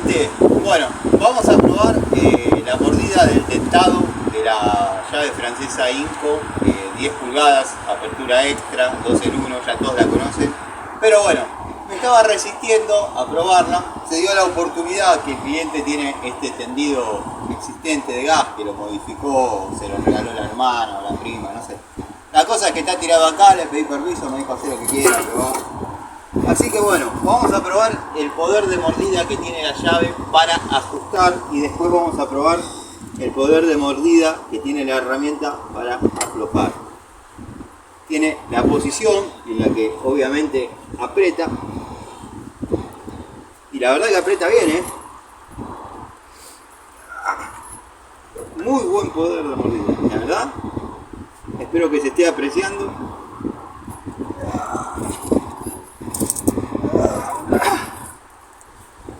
gente, bueno, vamos a probar la mordida del dentado de la llave francesa Inco, 10 pulgadas, apertura extra, 2 en 1, ya todos la conocen. Pero bueno, me estaba resistiendo a probarla. Se dio la oportunidad que el cliente tiene este tendido existente de gas, que lo modificó, se lo regaló la hermana o la prima, no sé. La cosa es que está tirado acá, le pedí permiso, me dijo hacer lo que quiera, probar. Así que bueno, vamos a probar el poder de mordida que tiene la llave para ajustar y después vamos a probar el poder de mordida que tiene la herramienta para aflojar. Tiene la posición en la que obviamente aprieta y la verdad que aprieta bien, muy buen poder de mordida, la verdad. Espero que se esté apreciando.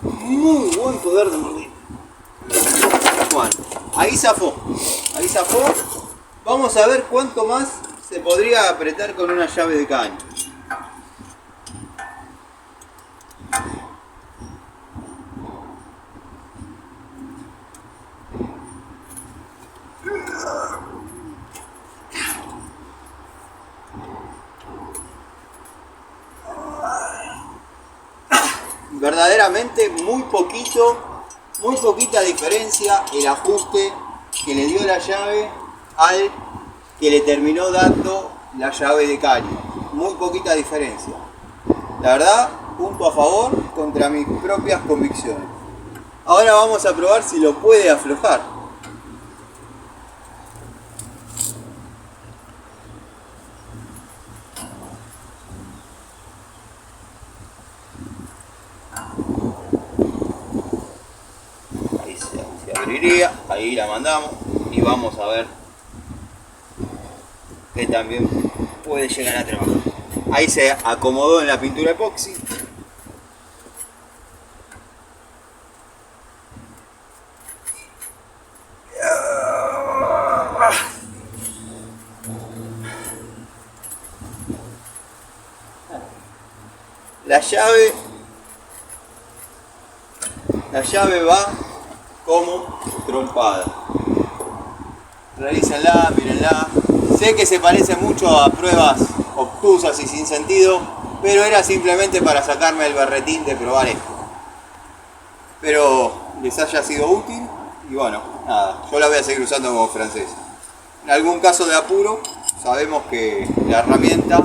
Muy buen poder de mordida. Bueno, ahí zafó. Vamos a ver cuánto más se podría apretar con una llave de caño. Verdaderamente muy poquita diferencia el ajuste que le dio la llave al que le terminó dando la llave de caño. Muy poquita diferencia. La verdad, punto a favor contra mis propias convicciones. Ahora vamos a probar si lo puede aflojar. Se abriría, ahí la mandamos y vamos a ver que también puede llegar a trabajar. Ahí se acomodó en la pintura epoxi. La llave va como trompada. Revísenla, mírenla. Sé que se parece mucho a pruebas obtusas y sin sentido, pero era simplemente para sacarme el berretín de probar esto. Pero les haya sido útil y bueno, nada, yo la voy a seguir usando como francesa. En algún caso de apuro, sabemos que la herramienta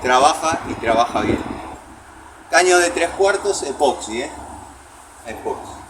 trabaja y trabaja bien. Caño de 3/4 epoxi, epoxi.